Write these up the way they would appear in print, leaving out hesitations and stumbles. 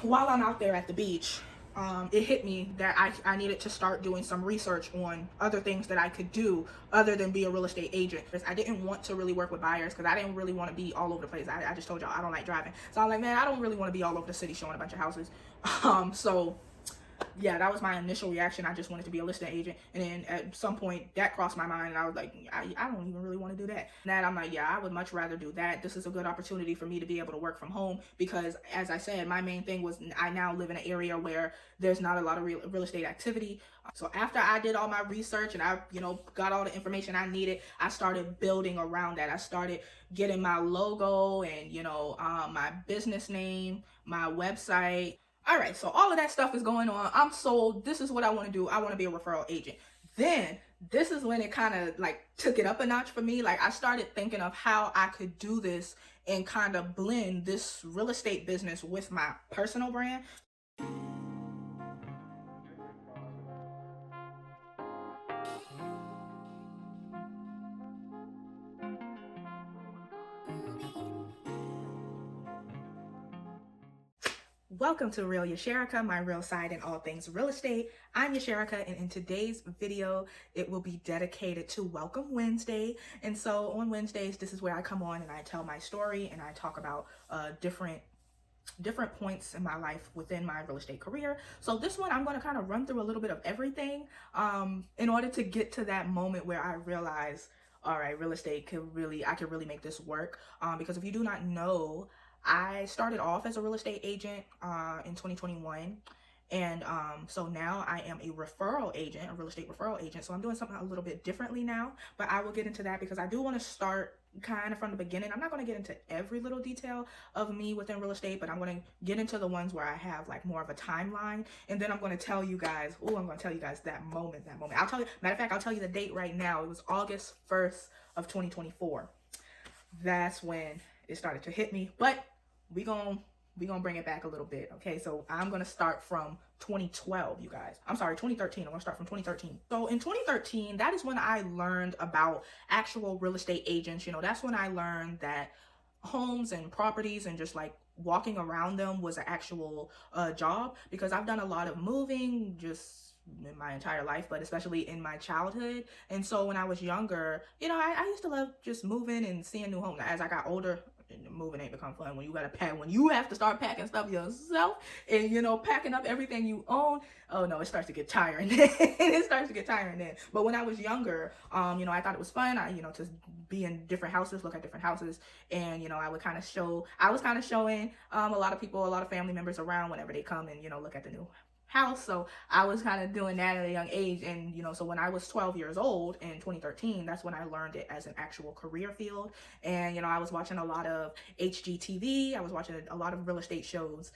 while I'm out there at the beach, it hit me that I needed to start doing some research on other things that I could do other than be a real estate agent. I didn't want to really work with buyers because I didn't really want to be all over the place. I just told y'all I don't like driving. So I'm like, man, I don't really want to be all over the city showing a bunch of houses. So yeah, that was my initial reaction. I just wanted to be a listing agent. And then at some point that crossed my mind and I was like, I don't even really want to do that. And then I'm like, yeah, I would much rather do that. This is a good opportunity for me to be able to work from home because, as I said, my main thing was I now live in an area where there's not a lot of real estate activity. So after I did all my research and I, got all the information I needed, I started building around that. I started getting my logo and, my business name, my website. All right, so all of that stuff is going on. I'm sold. This is what I want to do. I want to be a referral agent. Then this is when it kind of like took it up a notch for me. Like I started thinking of how I could do this and kind of blend this real estate business with my personal brand. Welcome to Real Yasherica, my real side in all things real estate. I'm Yasherica, and in today's video, it will be dedicated to Welcome Wednesday. And so on Wednesdays, this is where I come on and I tell my story and I talk about different points in my life within my real estate career. So this one, I'm going to kind of run through a little bit of everything in order to get to that moment where I realize, all right, real estate I could really make this work. Because if you do not know, I started off as a real estate agent in 2021. And so now I am a referral agent, a real estate referral agent. So I'm doing something a little bit differently now, but I will get into that because I do want to start kind of from the beginning. I'm not going to get into every little detail of me within real estate, but I'm going to get into the ones where I have like more of a timeline. And then I'm going to tell you guys, that moment. I'll tell you, matter of fact, I'll tell you the date right now. It was August 1st of 2024. That's when it started to hit me, but we gonna bring it back a little bit. Okay, so I'm gonna start from 2012, you guys. I'm sorry, 2013. I'm gonna start from 2013. So in 2013, that is when I learned about actual real estate agents. That's when I learned that homes and properties and just like walking around them was an actual job, because I've done a lot of moving just in my entire life, but especially in my childhood. And so when I was younger, I used to love just moving and seeing new homes. As I got older, moving ain't become fun when you gotta pack, when you have to start packing stuff yourself and packing up everything you own. Oh no, it starts to get tiring. It starts to get tiring then. But when I was younger, I thought it was fun. To be in different houses, look at different houses, and I was kind of showing a lot of family members around whenever they come and look at the new house. So I was kind of doing that at a young age. And so when I was 12 years old in 2013, that's when I learned it as an actual career field. And I was watching a lot of HGTV. I was watching a lot of real estate shows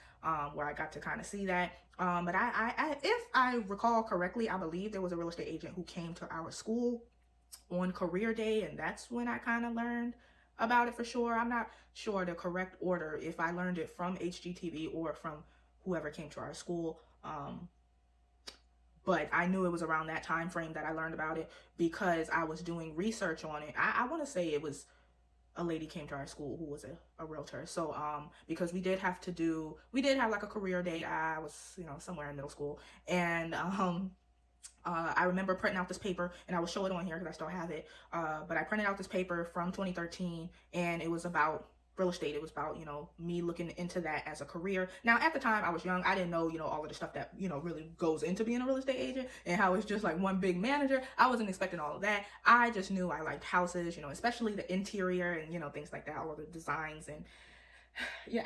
where I got to kind of see that. But I if I recall correctly, I believe there was a real estate agent who came to our school on career day, and that's when I kind of learned about it for sure. I'm not sure the correct order, if I learned it from HGTV or from whoever came to our school. But I knew it was around that time frame that I learned about it because I was doing research on it. I want to say it was a lady came to our school who was a realtor. So because we did have like a career day. I was somewhere in middle school, and I remember printing out this paper, and I will show it on here because I still have it. But I printed out this paper from 2013, and it was about real estate. It was about me looking into that as a career. Now at the time I was young, I didn't know all of the stuff that really goes into being a real estate agent and how it's just like one big manager. I wasn't expecting all of that. I just knew I liked houses, especially the interior and things like that, all of the designs. And yeah,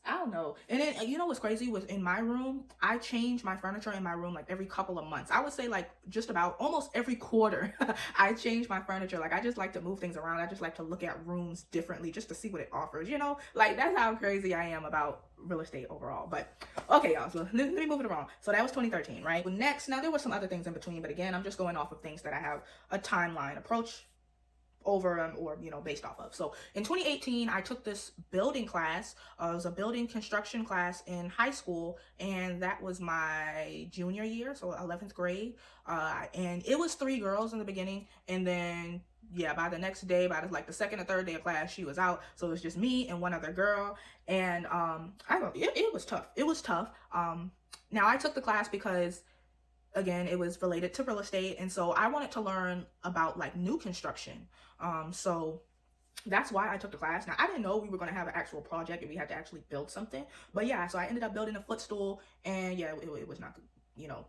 I don't know. And then what's crazy was, in my room, I change my furniture in my room like every couple of months. I would say like just about almost every quarter I change my furniture. Like I just like to move things around. I just like to look at rooms differently just to see what it offers, like that's how crazy I am about real estate overall. But okay, y'all, so let me move it around. So that was 2013, right? Well, next, now there were some other things in between, but again, I'm just going off of things that I have a timeline approach over or based off of. So in 2018, I took this building class. It was a building construction class in high school, and that was my junior year, so 11th grade. And it was 3 girls in the beginning, and then yeah, by the next day, by like the second or third day of class, she was out. So it was just me and one other girl. And I don't, it was tough. It was tough. Now I took the class because, again, it was related to real estate, and so I wanted to learn about like new construction. So that's why I took the class. Now, I didn't know we were going to have an actual project and we had to actually build something. But yeah, so I ended up building a footstool, and yeah, it was not,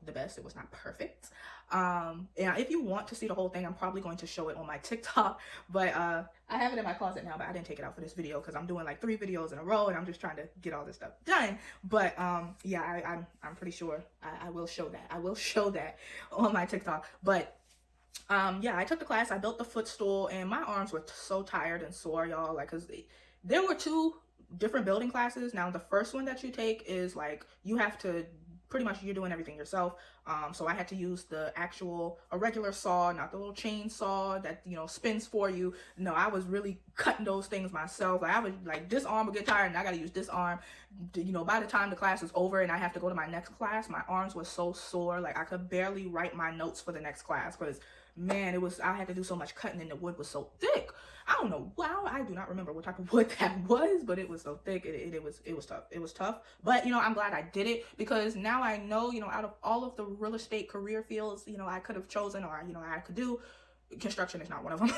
the best. It was not perfect. Yeah, if you want to see the whole thing, I'm probably going to show it on my TikTok. But I have it in my closet now, but I didn't take it out for this video because I'm doing like 3 videos in a row and I'm just trying to get all this stuff done. But yeah, I'm pretty sure I will show that. I will show that on my TikTok. But yeah, I took the class, I built the footstool, and my arms were so tired and sore, y'all, like, because there were 2 different building classes. Now, the first one that you take is like, you have to, pretty much you're doing everything yourself. So I had to use a regular saw, not the little chainsaw that, spins for you. No, I was really cutting those things myself. Like, I was like, this arm would get tired and I got to use this arm. By the time the class was over and I have to go to my next class, my arms were so sore. Like, I could barely write my notes for the next class because, man, I had to do so much cutting and the wood was so thick. I don't know. Wow, I do not remember what type of wood that was, but it was so thick. It was tough. It was tough. But, I'm glad I did it because now I know, out of all of the real estate career fields, I could have chosen, or, I could do, construction is not one of them.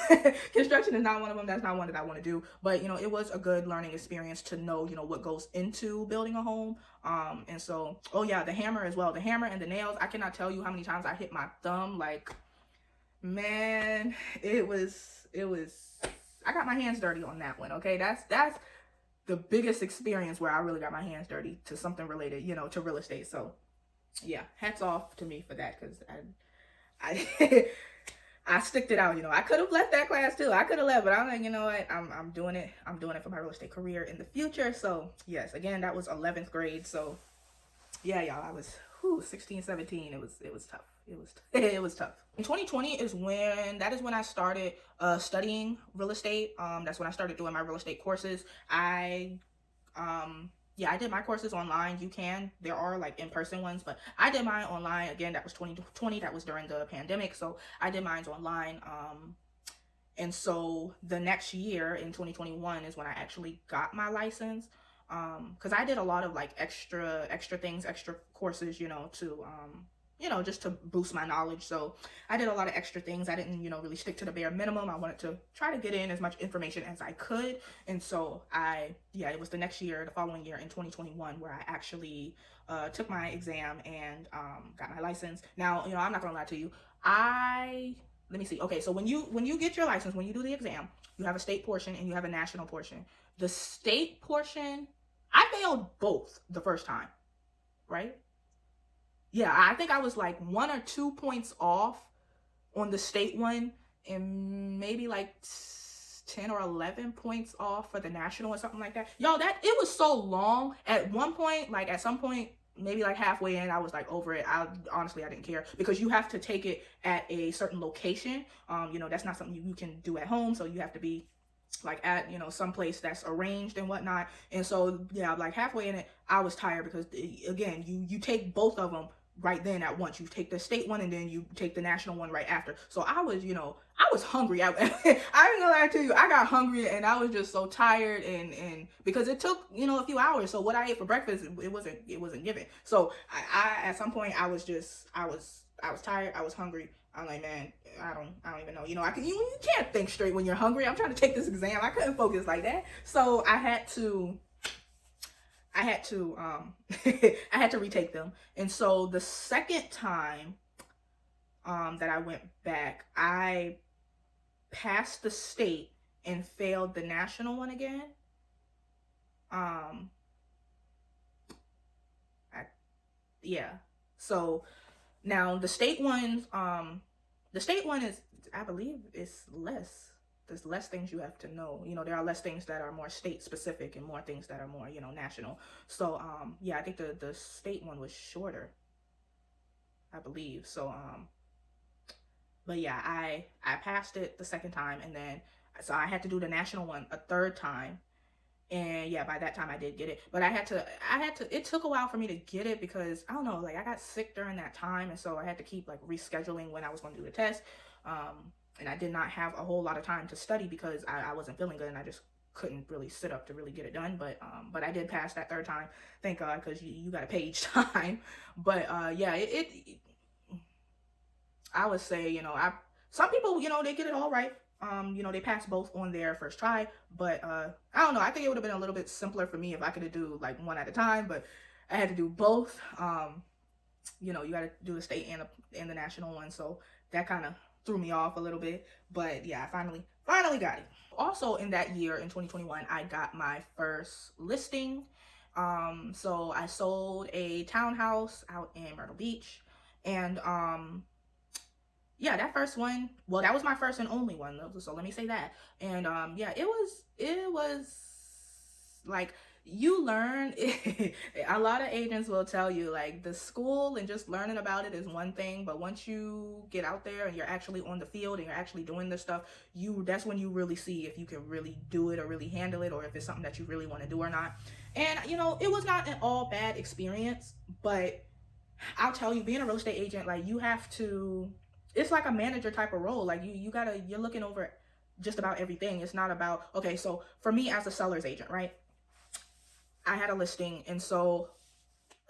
Construction is not one of them. That's not one that I want to do. But, it was a good learning experience to know, what goes into building a home. And so, oh yeah, the hammer as well. The hammer and the nails. I cannot tell you how many times I hit my thumb. Like, man, it was, I got my hands dirty on that one. Okay. That's the biggest experience where I really got my hands dirty to something related, to real estate. So yeah, hats off to me for that. Cause I I sticked it out. I could have left that class too. I could have left, but I'm like, you know what? I'm doing it. I'm doing it for my real estate career in the future. So yes, again, that was 11th grade. So yeah, y'all, I was 16, 17. It was tough. It was tough. In 2020 that is when I started studying real estate. That's when I started doing my real estate courses. Yeah, I did my courses online. There are like in-person ones, but I did mine online. Again, that was 2020. That was during the pandemic. So I did mine online. And so the next year in 2021 is when I actually got my license. Cause I did a lot of like extra things, extra courses, to, just to boost my knowledge. So I did a lot of extra things. I didn't, really stick to the bare minimum. I wanted to try to get in as much information as I could. And so it was the next year, the following year in 2021, where I actually took my exam and got my license. Now, I'm not gonna lie to you. Let me see. Okay, so when you get your license, when you do the exam, you have a state portion and you have a national portion. The state portion, I failed both the first time, right? Yeah, I think I was like 1 or 2 points off on the state one and maybe like 10 or 11 points off for the national or something like that. Y'all, it was so long. At one point, like at some point, maybe like halfway in, I was like over it. Honestly, I didn't care because you have to take it at a certain location. That's not something you can do at home. So you have to be like at, some place that's arranged and whatnot. And so, yeah, like halfway in it, I was tired because again, you take both of them right then at once. You take the state one and then you take the national one right after. So I was hungry. I ain't gonna lie to you. I got hungry and I was just so tired and because it took, a few hours. So what I ate for breakfast, it wasn't given. So I at some point I was tired. I was hungry. I'm like, man, I don't even know. You can't think straight when you're hungry. I'm trying to take this exam. I couldn't focus like that. So I had to I had to retake them. And so the second time that I went back, I passed the state and failed the national one again. Yeah. So now the state one is, I believe, is less. There's less things you have to know. There are less things that are more state specific and more things that are more, national. So, yeah, I think the state one was shorter, I believe. So, but yeah, I passed it the second time, and then, so I had to do the national one a third time. And yeah, by that time I did get it, but it took a while for me to get it because I don't know, like I got sick during that time. And so I had to keep like rescheduling when I was going to do the test. and I did not have a whole lot of time to study because I wasn't feeling good and I just couldn't really sit up to really get it done. But I did pass that third time, thank God, because you got to pay each time. But yeah, I would say, some people, they get it all right. They pass both on their first try, but I don't know. I think it would have been a little bit simpler for me if I could have do like one at a time, but I had to do both. You got to do the state and the national one, so that kind of threw me off a little bit. But yeah, I finally got it. Also in that year, in 2021, I got my first listing. So I sold a townhouse out in Myrtle Beach, and yeah, that first one, well, that was my first and only one, so let me say that. And yeah, it was like, you learn. A lot of agents will tell you, like, the school and just learning about it is one thing, but once you get out there and you're actually on the field and you're actually doing this stuff, that's when you really see if you can really do it or really handle it, or if it's something that you really want to do or not. And it was not an all bad experience, but I'll tell you, being a real estate agent, like, you have to, it's like a manager type of role. Like, you're looking over just about everything. It's not about, okay, so for me as a seller's agent, right, I had a listing, and so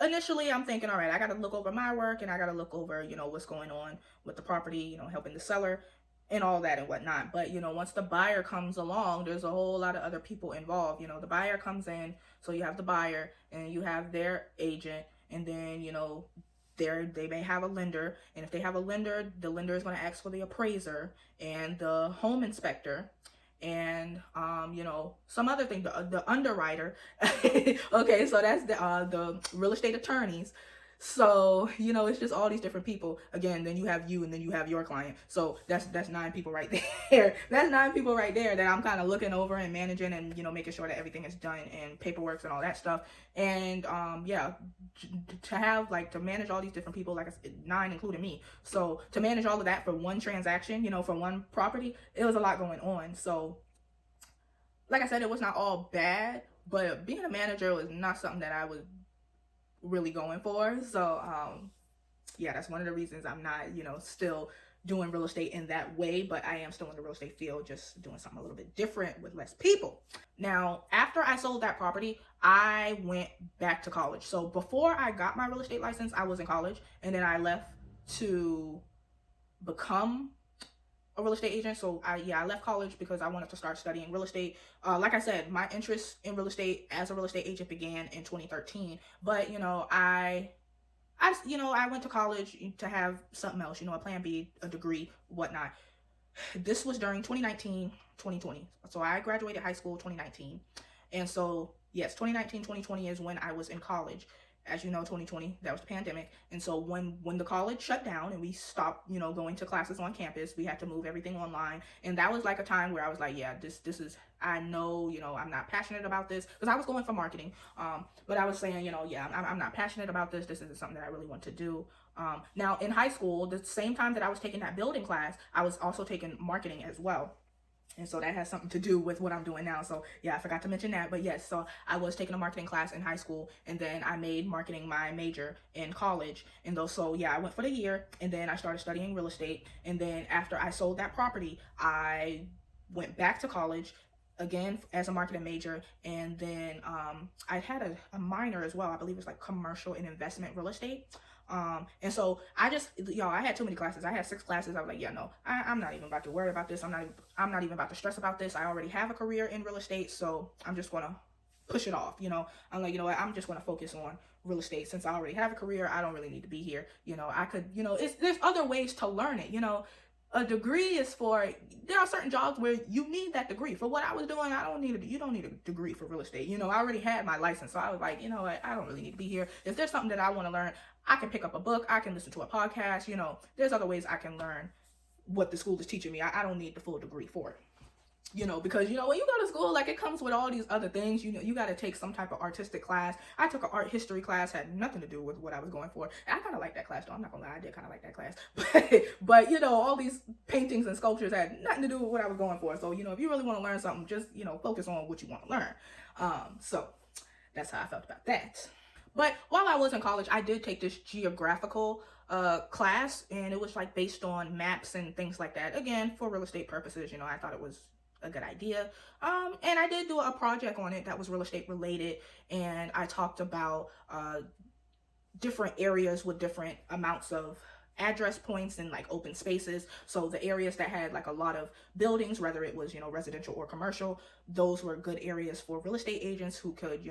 initially I'm thinking, all right, I got to look over my work, and I got to look over, what's going on with the property, helping the seller and all that and whatnot. But once the buyer comes along, there's a whole lot of other people involved. The buyer comes in, so you have the buyer and you have their agent, and then they may have a lender, and if they have a lender, the lender is going to ask for the appraiser and the home inspector, and some other thing, the underwriter. Okay, so that's the real estate attorneys. So it's just all these different people. Again, then you have you, and then you have your client. So that's 9 people right there. That's 9 people right there that I'm kind of looking over and managing, and making sure that everything is done, and paperwork and all that stuff. And yeah, to manage all these different people, like I said, 9 including me. So to manage all of that for one transaction, for one property, it was a lot going on. So like I said, it was not all bad, but being a manager was not something that I was really going for. So yeah, that's one of the reasons I'm not still doing real estate in that way, but I am still in the real estate field, just doing something a little bit different with less people. Now, after I sold that property, I went back to college. So before I got my real estate license, I was in college, and then I left to become a real estate agent. So I left college because I wanted to start studying real estate. Like I said, my interest in real estate as a real estate agent began in 2013, but I went to college to have something else, a plan B, a degree, whatnot. This was during 2019, 2020. So I graduated high school 2019. And so yes, 2019, 2020 is when I was in college. As you know, 2020, that was the pandemic. And so when the college shut down and we stopped, going to classes on campus, we had to move everything online. And that was like a time where I was like, yeah, this is, I know, I'm not passionate about this, because I was going for marketing. But I was saying, yeah, I'm not passionate about this. This isn't something that I really want to do. Now in high school, the same time that I was taking that building class, I was also taking marketing as well. And so that has something to do with what I'm doing now. So yeah, I forgot to mention that. But yes, so I was taking a marketing class in high school, and then I made marketing my major in college. And so yeah, I went for the year, and then I started studying real estate. And then after I sold that property, I went back to college again as a marketing major. And then I had a minor as well. I believe it's like commercial and investment real estate. And so I just, I had too many classes. I had 6 classes. I was like, yeah, no, I'm not even about to worry about this. I'm not even about to stress about this. I already have a career in real estate, so I'm just going to push it off. I'm like, what, I'm just going to focus on real estate. Since I already have a career, I don't really need to be here. I could, there's other ways to learn it. A degree is for, there are certain jobs where you need that degree. For what I was doing, you don't need a degree for real estate. I already had my license. So I was like, what, I don't really need to be here. If there's something that I want to learn, I can pick up a book, I can listen to a podcast, there's other ways I can learn what the school is teaching me. I don't need the full degree for it. Because when you go to school, like, it comes with all these other things. You got to take some type of artistic class. I took an art history class, had nothing to do with what I was going for. And I kind of like that class, though. I'm not gonna lie, I did kind of like that class. But all these paintings and sculptures had nothing to do with what I was going for. So if you really want to learn something, just focus on what you want to learn. So that's how I felt about that. But while I was in college, I did take this geographical class, and it was like based on maps and things like that. Again, for real estate purposes, I thought it was a good idea. And I did do a project on it that was real estate related, and I talked about different areas with different amounts of address points and like open spaces. So the areas that had like a lot of buildings, whether it was, residential or commercial, those were good areas for real estate agents who could,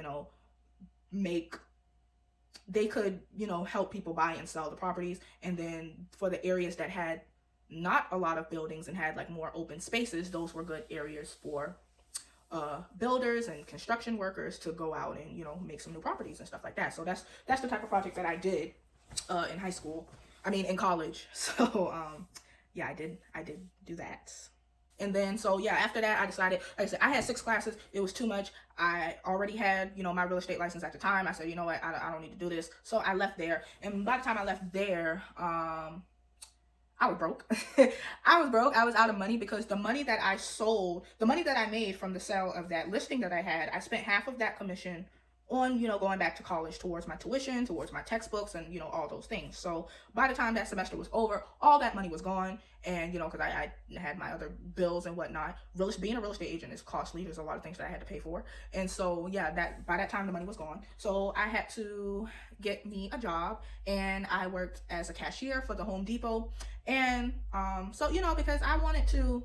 help people buy and sell the properties. And then for the areas that had not a lot of buildings and had like more open spaces, those were good areas for builders and construction workers to go out and make some new properties and stuff like that. So that's the type of project that I did in college. So yeah, I did do that. And then so yeah, after that I decided, like I said, I had 6 classes. It was too much. I already had my real estate license at the time. I said, you know what, I don't need to do this. So I left there, and by the time I left there, I was broke. I was broke. I was out of money because the money that I made from the sale of that listing that I had, I spent half of that commission on, going back to college towards my tuition, towards my textbooks, and, all those things. So by the time that semester was over, all that money was gone. And, because I had my other bills and whatnot. Being a real estate agent is costly. There's a lot of things that I had to pay for. And so, yeah, by that time the money was gone. So I had to get me a job, and I worked as a cashier for the Home Depot. And so, because I wanted to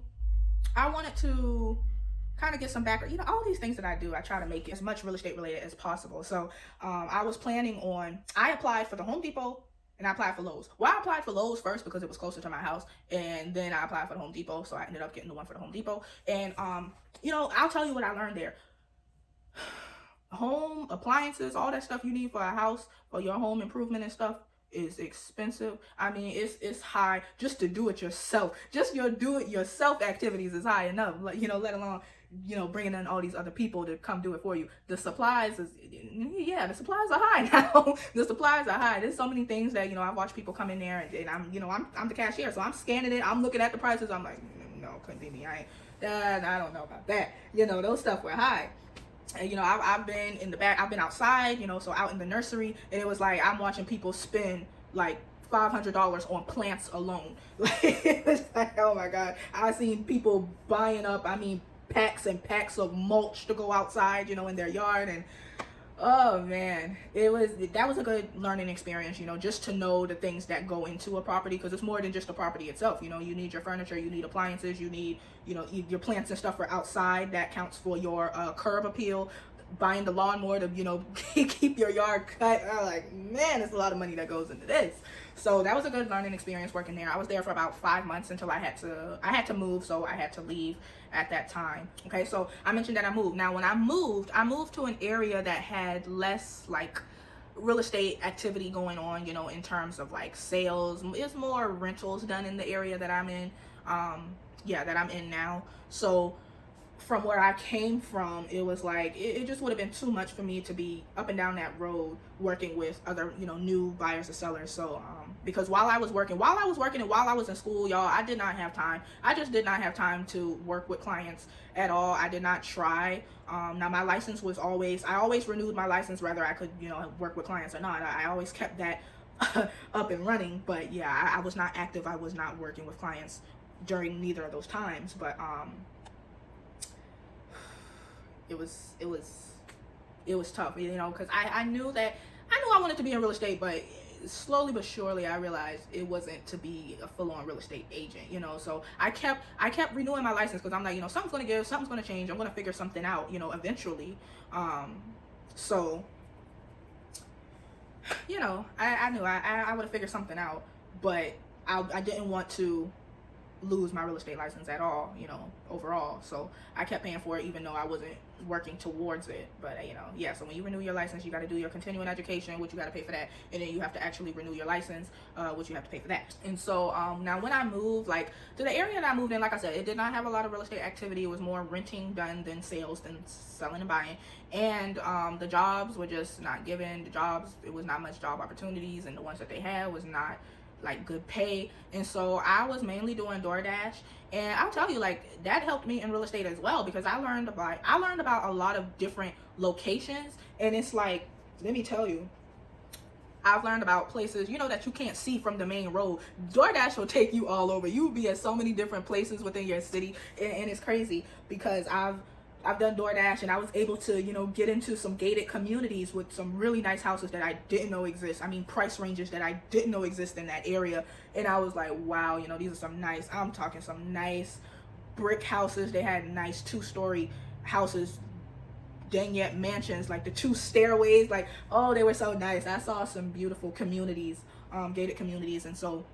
kind of get some background, all these things that I do, I try to make it as much real estate related as possible. So I was planning on, I applied for the Home Depot, and I applied for Lowe's. Well, I applied for Lowe's first because it was closer to my house, and then I applied for the Home Depot. So I ended up getting the one for the Home Depot. And I'll tell you what I learned there. Home appliances, all that stuff you need for a house, for your home improvement and stuff, is expensive. I mean, it's high just to do it yourself. Just your do it yourself activities is high enough, let alone bringing in all these other people to come do it for you. The supplies the supplies are high now. The supplies are high. There's so many things that I watch people come in there, and I'm the cashier, so I'm scanning it, I'm looking at the prices, I'm like, no, couldn't be me. I don't know about that. Those stuff were high. And I've been in the back, I've been outside, so out in the nursery, and it was like I'm watching people spend like $500 on plants alone. Like, it's like, oh my God. I've seen people buying up, packs and packs of mulch to go outside, in their yard. And oh man, that was a good learning experience, just to know the things that go into a property, because it's more than just the property itself. You need your furniture, you need appliances, you need, your plants and stuff are outside. That counts for your curb appeal, buying the lawnmower to, keep your yard cut. I'm like, man, there's a lot of money that goes into this. So that was a good learning experience working there. I was there for about 5 months until I had to move, so I had to leave at that time. Okay, so I mentioned that I moved. Now, when I moved to an area that had less like real estate activity going on, in terms of like sales. It's more rentals done in the area that I'm in, that I'm in now. So from where I came from, it was like it just would have been too much for me to be up and down that road working with other new buyers or sellers. So because while I was working and while I was in school, y'all, I did not have time. I just did not have time to work with clients at all. I did not try. Now my license was I always renewed my license whether I could work with clients or not. I always kept that up and running. But yeah, I was not active. I was not working with clients during neither of those times. But it was tough, because I knew I wanted to be in real estate, but slowly but surely I realized it wasn't to be a full-on real estate agent, so I kept renewing my license, because I'm like, something's gonna give, something's gonna change, I'm gonna figure something out, eventually. So I knew I would have figured something out, but I didn't want to lose my real estate license at all, overall. So I kept paying for it even though I wasn't working towards it. But yeah, so when you renew your license, you got to do your continuing education, which you got to pay for that, and then you have to actually renew your license, which you have to pay for that. And so now when I moved to the area that I moved in, like I said, it did not have a lot of real estate activity. It was more renting done than sales, than selling and buying. And the jobs were just not given. It was not much job opportunities, and the ones that they had was not like good pay. And so I was mainly doing DoorDash, and I'll tell you, that helped me in real estate as well, because I learned about a lot of different locations. And it's like, let me tell you, I've learned about places, you know, that you can't see from the main road. DoorDash will take you all over. You will be at so many different places within your city, and it's crazy because I've done DoorDash, and I was able to, you know, get into some gated communities with some really nice houses that I didn't know exist. I mean, price ranges that I didn't know exist in that area. And I was like, wow, you know, these are some nice, I'm talking some nice brick houses. They had nice 2-story houses, dang yet mansions, like the 2 stairways, like, oh, they were so nice. I saw some beautiful communities, gated communities. And so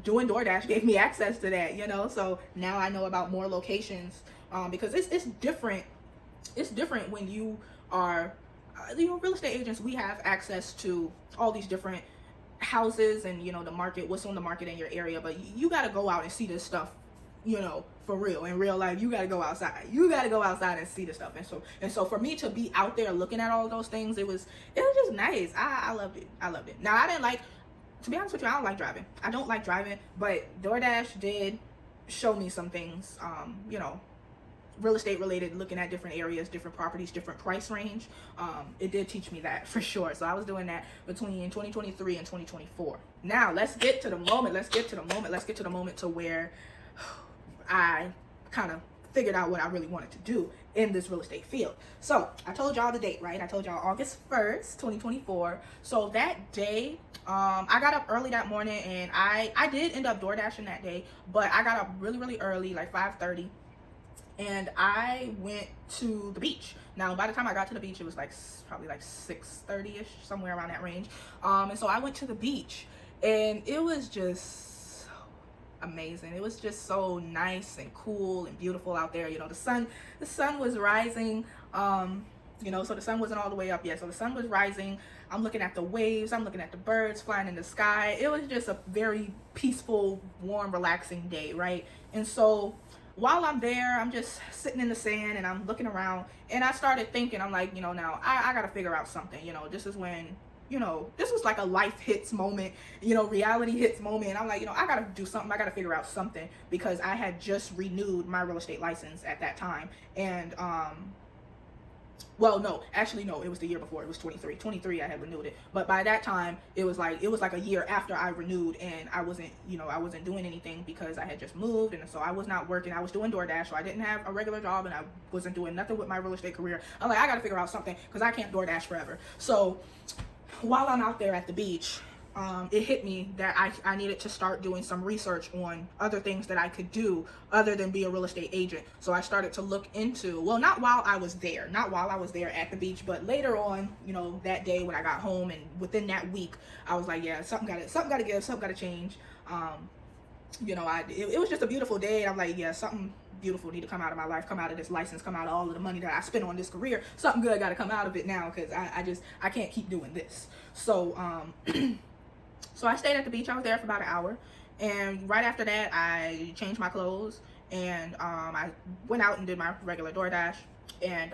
doing DoorDash gave me access to that, you know. So now I know about more locations, because it's different. It's different when you are, you know, real estate agents. We have access to all these different houses and, you know, the market, what's on the market in your area. But you got to go out and see this stuff, you know, for real. In real life, you got to go outside. You got to go outside and see the stuff. And so for me to be out there looking at all those things, it was just nice. I loved it. I loved it. Now, I didn't like, to be honest with you, I don't like driving. I don't like driving, but DoorDash did show me some things, you know, real estate related, looking at different areas, different properties, different price range. It did teach me that for sure. So I was doing that between 2023 and 2024. Now let's get to the moment. Let's get to the moment to where I kind of figured out what I really wanted to do in this real estate field. So I told y'all the date, right? I told y'all August 1st, 2024. So that day, I got up early that morning, and I did end up door dashing that day, but I got up really, really early, like 5:30. And I went to the beach. Now, by the time I got to the beach, it was like probably like 6:30ish, somewhere around that range. And so I went to the beach, and it was just amazing. It was just so nice and cool and beautiful out there. You know, the sun was rising. You know, so the sun wasn't all the way up yet. So the sun was rising. I'm looking at the waves. I'm looking at the birds flying in the sky. It was just a very peaceful, warm, relaxing day, right? And so while I'm there, I'm just sitting in the sand and I'm looking around, and I started thinking, I'm like, you know, now I got to figure out something. You know, this is when, you know, this was like a life hits moment, you know, reality hits moment. And I'm like, you know, I got to do something. I got to figure out something, because I had just renewed my real estate license at that time. And, well, no, actually, no, it was the year before. It was 23 I had renewed it. But by that time, it was like a year after I renewed, and I wasn't, you know, I wasn't doing anything because I had just moved. And so I was not working. I was doing DoorDash, so I didn't have a regular job, and I wasn't doing nothing with my real estate career. I'm like, I got to figure out something, because I can't DoorDash forever. So while I'm out there at the beach, it hit me that I needed to start doing some research on other things that I could do other than be a real estate agent. So I started to look into, well, not while I was there at the beach, but later on, you know, that day when I got home, and within that week, I was like, yeah, something got to give, something got to change. You know, it was just a beautiful day, and I'm like, yeah, something beautiful need to come out of my life, come out of this license, come out of all of the money that I spent on this career. Something good got to come out of it now, because I can't keep doing this. So so I stayed at the beach. I was there for about an hour, and right after that, I changed my clothes, and I went out and did my regular DoorDash. And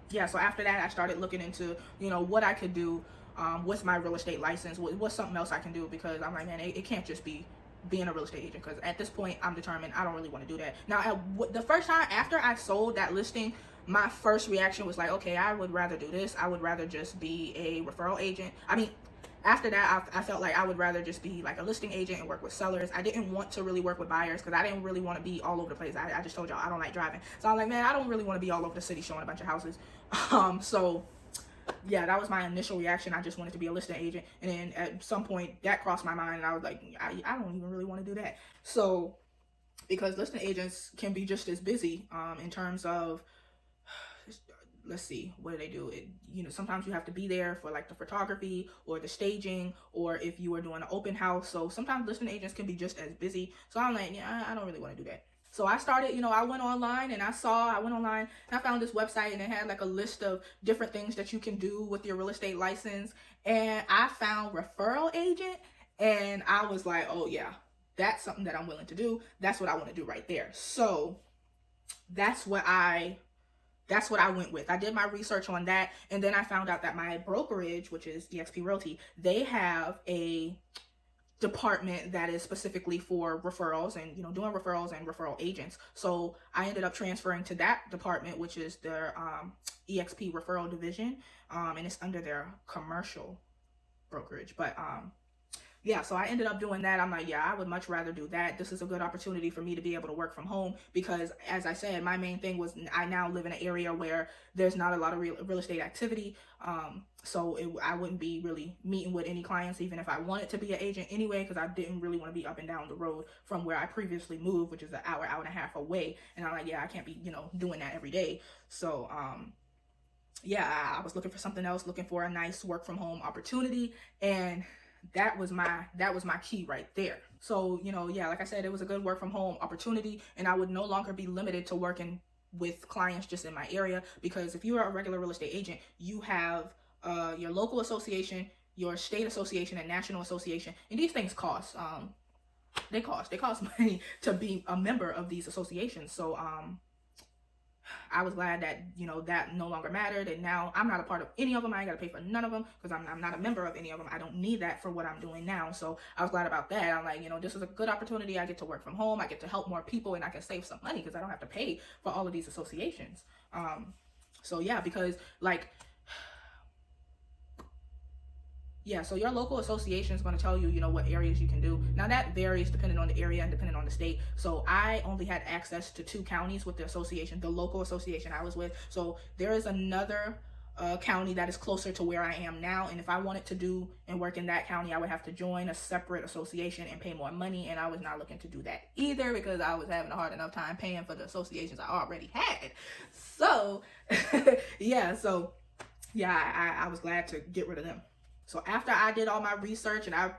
yeah, so after that, I started looking into, you know, what I could do with my real estate license. What's something else I can do, because I'm like, man, it can't just be being a real estate agent, because at this point, I'm determined I don't really want to do that. Now, the first time after I sold that listing, my first reaction was like, okay, I would rather do this. I would rather just be a referral agent. I mean, after that, I felt like I would rather just be like a listing agent and work with sellers. I didn't want to really work with buyers, because I didn't really want to be all over the place. I just told y'all I don't like driving. So I'm like, man, I don't really want to be all over the city showing a bunch of houses. So yeah, that was my initial reaction. I just wanted to be a listing agent. And then at some point that crossed my mind, and I was like, I don't even really want to do that. So, because listing agents can be just as busy in terms of, let's see, what do they do? You know, sometimes you have to be there for like the photography or the staging, or if you are doing an open house. So sometimes listing agents can be just as busy. So I'm like, yeah, I don't really want to do that. So I started, you know, I went online and I found this website, and it had like a list of different things that you can do with your real estate license. And I found referral agent, and I was like, oh yeah, that's something that I'm willing to do. That's what I want to do right there. So that's what I went with. I did my research on that, and then I found out that my brokerage, which is eXp Realty, they have a department that is specifically for referrals and, you know, doing referrals and referral agents. So I ended up transferring to that department, which is their eXp referral division, and it's under their commercial brokerage. But yeah, so I ended up doing that. I'm like, yeah, I would much rather do that. This is a good opportunity for me to be able to work from home because, as I said, my main thing was I now live in an area where there's not a lot of real estate activity. So I wouldn't be really meeting with any clients, even if I wanted to be an agent anyway, because I didn't really want to be up and down the road from where I previously moved, which is an hour and a half away. And I'm like, yeah, I can't be, doing that every day. So, yeah, I was looking for something else, looking for a nice work from home opportunity, and that was my key right there. So, yeah, like I said, it was a good work from home opportunity, and I would no longer be limited to working with clients just in my area, because if you are a regular real estate agent, you have your local association, your state association, and national association, and these things cost. They cost money to be a member of these associations. So I was glad that, that no longer mattered. And now I'm not a part of any of them. I ain't got to pay for none of them because I'm not a member of any of them. I don't need that for what I'm doing now. So I was glad about that. I'm like, this is a good opportunity. I get to work from home. I get to help more people, and I can save some money because I don't have to pay for all of these associations. So yeah, because so your local association is going to tell you, what areas you can do. Now that varies depending on the area and depending on the state. So I only had access to 2 counties with the association, the local association I was with. So there is another county that is closer to where I am now. And if I wanted to do and work in that county, I would have to join a separate association and pay more money. And I was not looking to do that either because I was having a hard enough time paying for the associations I already had. So I was glad to get rid of them. So after I did all my research and I,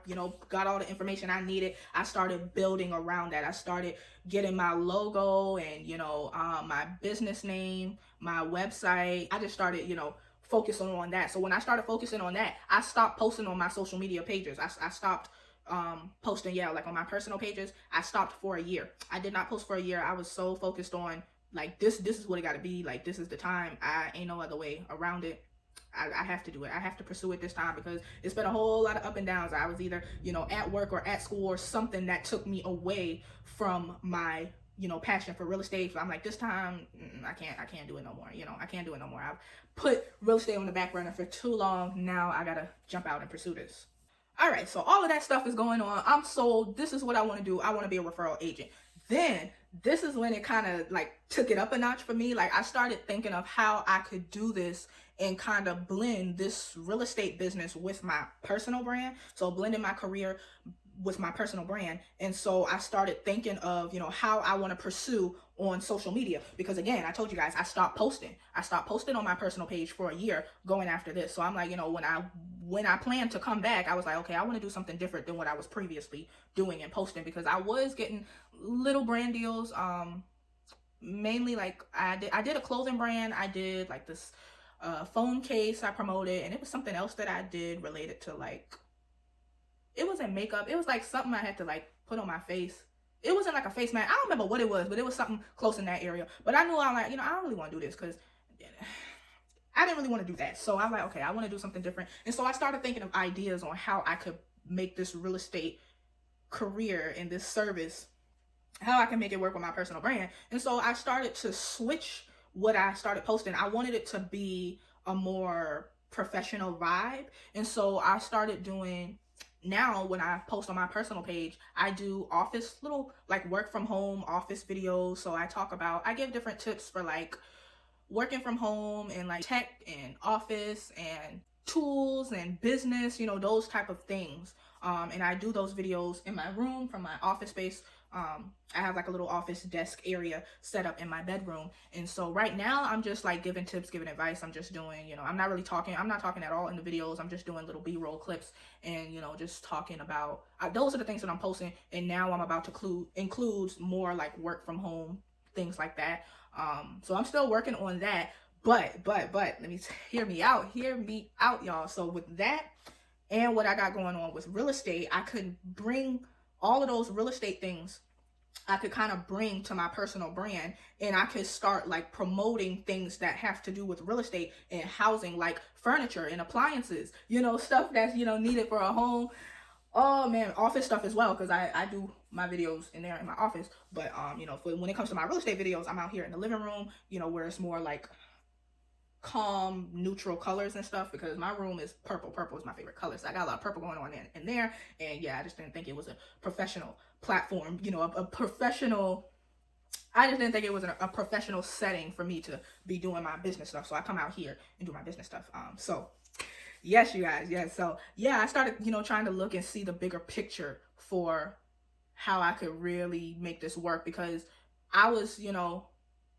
got all the information I needed, I started building around that. I started getting my logo and, my business name, my website. I just started, focusing on that. So when I started focusing on that, I stopped posting on my social media pages. I stopped posting, on my personal pages. I stopped for a year. I did not post for a year. I was so focused on this is what it got to be. This is the time. I ain't no other way around it. I have to do it. I have to pursue it this time because it's been a whole lot of up and downs. I was either, at work or at school or something that took me away from my, passion for real estate. So I'm like, this time, I can't do it no more. I can't do it no more. I've put real estate on the back burner for too long. Now I got to jump out and pursue this. All right. So all of that stuff is going on. I'm sold. This is what I want to do. I want to be a referral agent. Then this is when it kind of took it up a notch for me. I started thinking of how I could do this and kind of blend this real estate business with my personal brand. So blending my career with my personal brand. And so I started thinking of, how I want to pursue on social media. Because again, I told you guys, I stopped posting on my personal page for a year going after this. So I'm like, when I planned to come back, I was like, okay, I want to do something different than what I was previously doing and posting, because I was getting little brand deals. Mainly I did a clothing brand. I did this phone case I promoted, and it was something else that I did related to it wasn't makeup. It was something I had to put on my face. It wasn't a face mask. I don't remember what it was, but it was something close in that area. But I knew I don't really want to do this because I didn't really want to do that. So I was like, okay, I want to do something different. And so I started thinking of ideas on how I could make this real estate career and this service, how I can make it work with my personal brand. And so I started to switch what I started posting. I wanted it to be a more professional vibe. And so I started doing, now when I post on my personal page, I do office, little work from home office videos. So I give different tips for working from home and tech and office and tools and business, those type of things. And I do those videos in my room from my office space. I have a little office desk area set up in my bedroom. And so right now I'm just giving tips, giving advice. I'm just doing, I'm not talking at all in the videos. I'm just doing little B-roll clips and, just talking about, those are the things that I'm posting. And now I'm about to include more work from home, things like that. So I'm still working on that, but let me hear me out, y'all. So with that and what I got going on with real estate, I could bring all of those real estate things, I could kind of bring to my personal brand, and I could start promoting things that have to do with real estate and housing, furniture and appliances, stuff that's, needed for a home. Oh man, office stuff as well, because I do my videos in there in my office. But when it comes to my real estate videos, I'm out here in the living room, where it's more calm neutral colors and stuff, because my room is purple. Purple is my favorite color, so I got a lot of purple going on in there. And yeah, I just didn't think it was a professional platform, you know, a professional, I just didn't think it was a professional setting for me to be doing my business stuff. So I come out here and do my business stuff. So yes, you guys, yes. So yeah, I started, you know, trying to look and see the bigger picture for how I could really make this work, because I was, you know,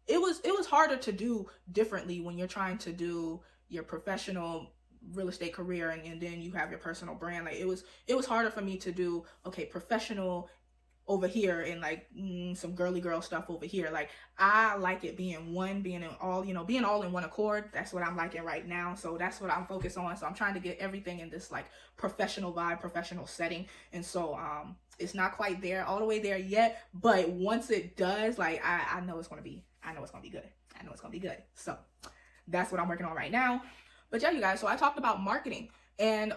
it was harder to do differently when you're trying to do your professional real estate career and then you have your personal brand. Like it was harder for me to do, okay, professional over here and like some girly girl stuff over here. Like I like it being one, being in all, you know, being all in one accord. That's what I'm liking right now. So that's what I'm focused on. So I'm trying to get everything in this like professional vibe, professional setting. And so it's not quite there all the way there yet, but once it does, like I know it's gonna be good. I know it's gonna be good. So that's what I'm working on right now. But yeah, you guys, so I talked about marketing. And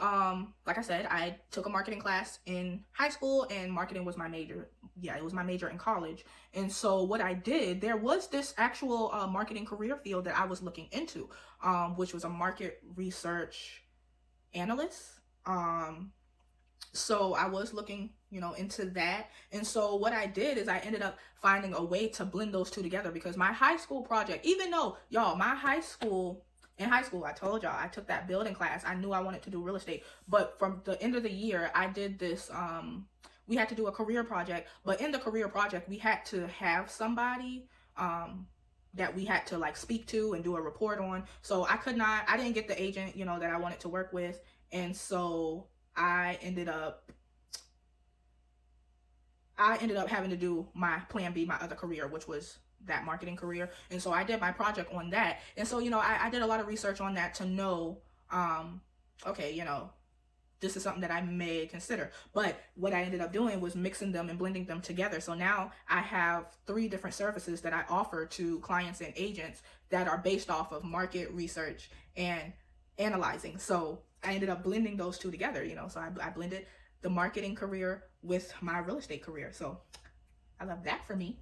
like I said, I took a marketing class in high school, and marketing was my major. Yeah, it was my major in college. And so what I did, there was this actual marketing career field that I was looking into, which was a market research analyst. So I was looking, you know, into that. And so what I did is I ended up finding a way to blend those two together, because my high school project, even though, y'all, in high school, I told y'all, I took that building class. I knew I wanted to do real estate. But from the end of the year, I did this, we had to do a career project. But in the career project, we had to have somebody that we had to like speak to and do a report on. So I didn't get the agent, you know, that I wanted to work with. And so I ended up having to do my plan B, my other career, which was that marketing career. And so I did my project on that. And so, you know, I did a lot of research on that to know, okay, you know, this is something that I may consider. But what I ended up doing was mixing them and blending them together. So now I have 3 different services that I offer to clients and agents that are based off of market research and analyzing. So I ended up blending those two together, you know. So I blended the marketing career with my real estate career. So I love that for me.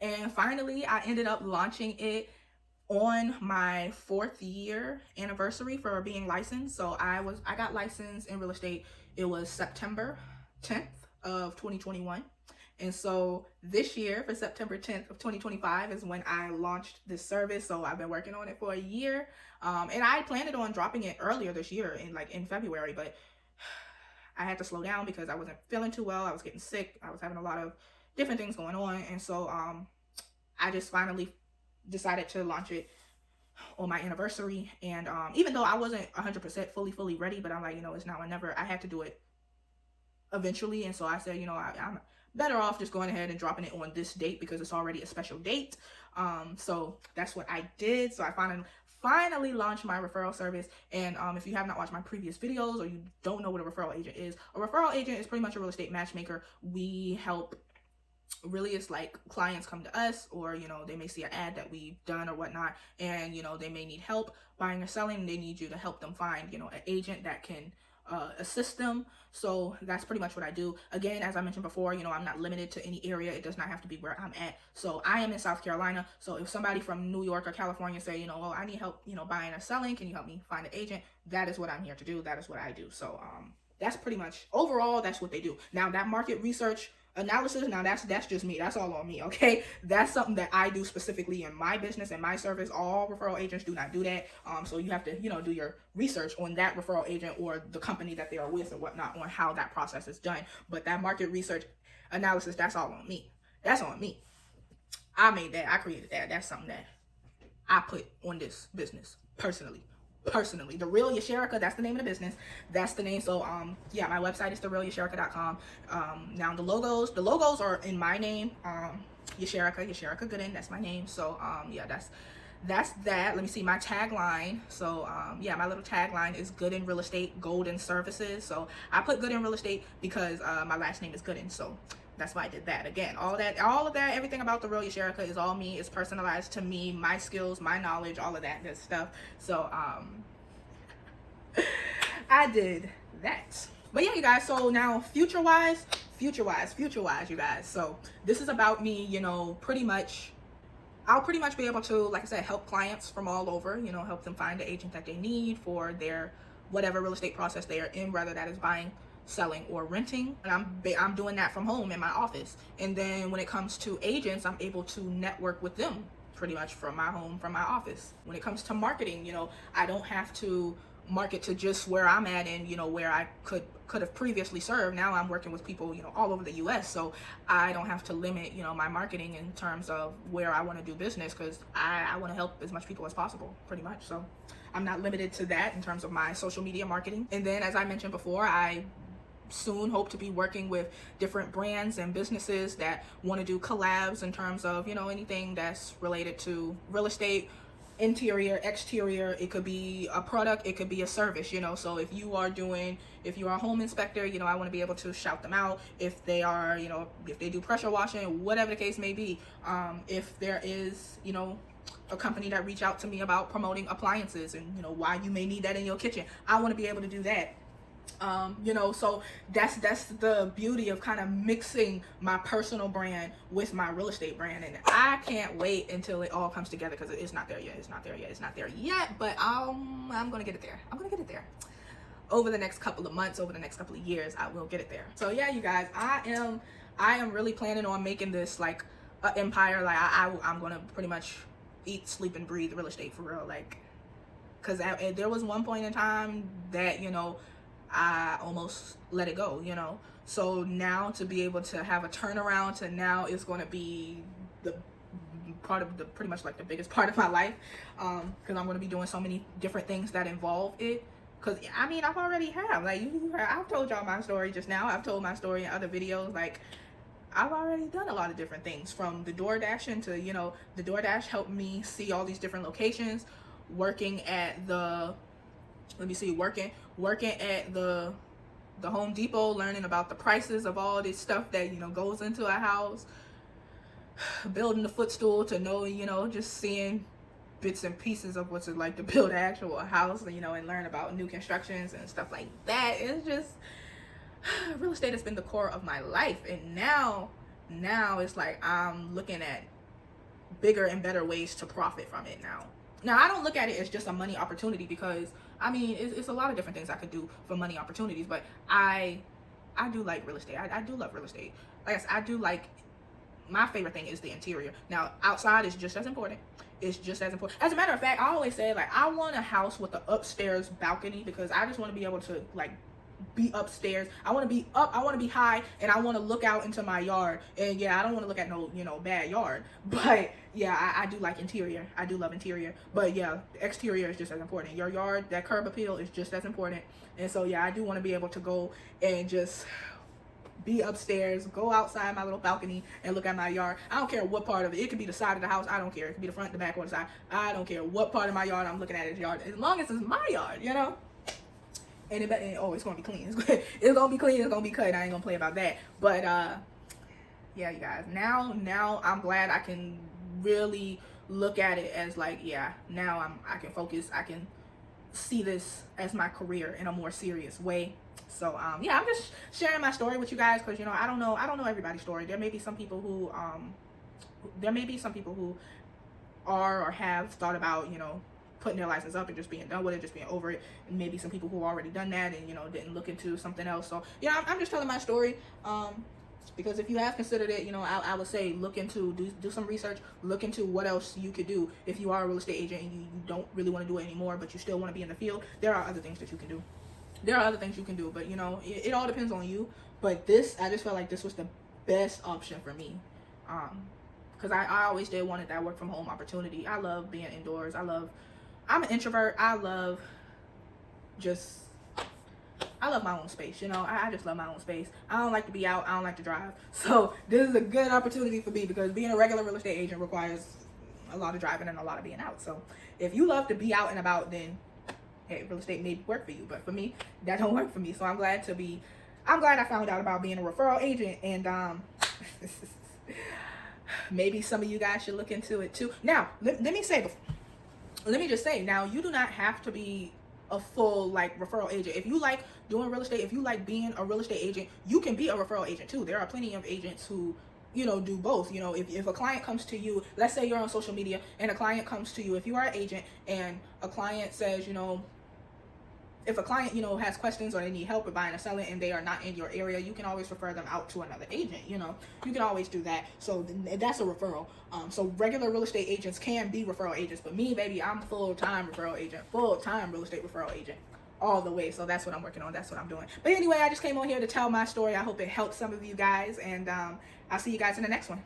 And finally, I ended up launching it on my 4th year anniversary for being licensed. So I got licensed in real estate. It was September 10th of 2021. And so this year, for September 10th of 2025, is when I launched this service. So I've been working on it for a year. And I planned on dropping it earlier this year in February, but I had to slow down because I wasn't feeling too well. I was getting sick. I was having a lot of different things going on. And so I just finally decided to launch it on my anniversary. And even though I wasn't 100% fully ready, but I'm like, you know, it's now or never. I had to do it eventually. And so I said, you know, I'm better off just going ahead and dropping it on this date because it's already a special date. So that's what I did. So I finally launched my referral service. And if you have not watched my previous videos, or you don't know what a referral agent is pretty much a real estate matchmaker. We help, really, it's like clients come to us, or, you know, they may see an ad that we've done or whatnot, and, you know, they may need help buying or selling, and they need you to help them find, you know, an agent that can assist them. So that's pretty much what I do. Again, as I mentioned before, you know, I'm not limited to any area. It does not have to be where I'm at. So I am in South Carolina. So if somebody from New York or California say, you know, well, I need help, you know, buying or selling, can you help me find an agent? That is what I'm here to do. That is what I do. So that's pretty much, overall, that's what they do. Now that market research analysis, now that's just me. That's all on me, okay? That's something that I do specifically in my business and my service. All referral agents do not do that. So you have to, you know, do your research on that referral agent or the company that they are with or whatnot on how that process is done. But that market research analysis, that's all on me. That's on me. I made that. I created that. That's something that I put on this business personally. The Real Yasherica, that's the name of the business. That's the name. So yeah, my website is therealyasherica.com. Now the logos are in my name, Yasherica Gooden, that's my name. So yeah, that's that. Let me see my tagline. So yeah, my little tagline is Good in Real Estate, Gold in Services. So I put Good in Real Estate because my last name is Gooden. So that's why I did that. Again, all of that, everything about the Real Yasherica is all me. It's personalized to me, my skills, my knowledge, all of that good stuff. So I did that. But yeah, you guys, so now future wise, you guys. So this is about me, you know, pretty much I'll pretty much be able to, like I said, help clients from all over, you know, help them find the agent that they need for their whatever real estate process they are in, whether that is buying, selling, or renting. And I'm doing that from home in my office. And then when it comes to agents, I'm able to network with them pretty much from my home, from my office. When it comes to marketing, you know, I don't have to market to just where I'm at and, you know, where I could have previously served. Now I'm working with people, you know, all over the US, so I don't have to limit, you know, my marketing in terms of where I want to do business, because I want to help as much people as possible, pretty much. So I'm not limited to that in terms of my social media marketing. And then, as I mentioned before, I soon hope to be working with different brands and businesses that want to do collabs in terms of, you know, anything that's related to real estate, interior, exterior. It could be a product, it could be a service, you know. So if you are a home inspector, you know, I want to be able to shout them out. If they are, you know, if they do pressure washing, whatever the case may be. If there is, you know, a company that reach out to me about promoting appliances and, you know, why you may need that in your kitchen, I want to be able to do that. You know, so that's the beauty of kind of mixing my personal brand with my real estate brand. And I can't wait until it all comes together, because it's not there yet. It's not there yet, but I'm gonna get it there. I'm gonna get it there over the next couple of months, over the next couple of years. I will get it there. So yeah, you guys, I am really planning on making this like an empire. Like I'm gonna pretty much eat, sleep, and breathe real estate for real. Like, because there was one point in time that, you know, I almost let it go, you know. So now to be able to have a turnaround to now is going to be the part of the pretty much like the biggest part of my life, because I'm going to be doing so many different things that involve it. Because I mean, I've already like I've told y'all my story just now. I've told my story in other videos. Like, I've already done a lot of different things, from the door dashing to, you know, the DoorDash helped me see all these different locations, working at the working at the Home Depot, learning about the prices of all this stuff that, you know, goes into a house, building the footstool to know, you know, just seeing bits and pieces of what's it like to build an actual house, you know, and learn about new constructions and stuff like that. It's just, real estate has been the core of my life. And now it's like I'm looking at bigger and better ways to profit from it now. Now, I don't look at it as just a money opportunity, because I mean, it's a lot of different things I could do for money opportunities, but I do like real estate. I do love real estate. Like I said, I do like, my favorite thing is the interior. Now, outside is just as important. It's just as important. As a matter of fact, I always say, like, I want a house with an upstairs balcony, because I just want to be able to, like, be upstairs. I want to be up, I want to be high, and I want to look out into my yard. And yeah, I don't want to look at no, you know, bad yard, but yeah, I do like interior. I do love interior, but yeah, the exterior is just as important. Your yard, that curb appeal is just as important. And so yeah, I do want to be able to go and just be upstairs, go outside my little balcony and look at my yard. I don't care what part of it. It could be the side of the house. I don't care. It could be the front, the back, or the side. I don't care what part of my yard I'm looking at. Is yard, as long as it's my yard, you know. And it's gonna be clean. It's gonna be clean. It's gonna be cut. I ain't gonna play about that. But yeah, you guys. Now I'm glad I can really look at it as like, yeah. Now I can focus. I can see this as my career in a more serious way. So yeah, I'm just sharing my story with you guys, because, you know, I don't know everybody's story. There may be some people who are or have thought about, you know, putting their license up and just being done with it, just being over it. And maybe some people who already done that and, you know, didn't look into something else. So yeah, I'm just telling my story, because if you have considered it, you know, I would say look into, do some research, look into what else you could do. If you are a real estate agent and you don't really want to do it anymore, but you still want to be in the field, there are other things that you can do. But, you know, it all depends on you. But I just felt like this was the best option for me, because I always did wanted that work from home opportunity. I love being indoors. I'm an introvert. I love my own space, you know. I just love my own space. I don't like to be out. I don't like to drive. So this is a good opportunity for me, because being a regular real estate agent requires a lot of driving and a lot of being out. So if you love to be out and about, then hey, real estate may work for you. But for me, that don't work for me. So I'm glad I found out about being a referral agent, and maybe some of you guys should look into it too. Now, let me just say, now, you do not have to be a full, like, referral agent. If you like doing real estate, if you like being a real estate agent, you can be a referral agent too. There are plenty of agents who do both. If a client comes to you, let's say you're on social media and a client comes to you, if you are an agent and a client says, if a client, has questions or they need help with buying or selling and they are not in your area, you can always refer them out to another agent. You can always do that. So that's a referral. So regular real estate agents can be referral agents, but me, baby, I'm full-time referral agent, full-time real estate referral agent, all the way. So that's what I'm working on. That's what I'm doing. But anyway, I just came on here to tell my story. I hope it helps some of you guys, and I'll see you guys in the next one.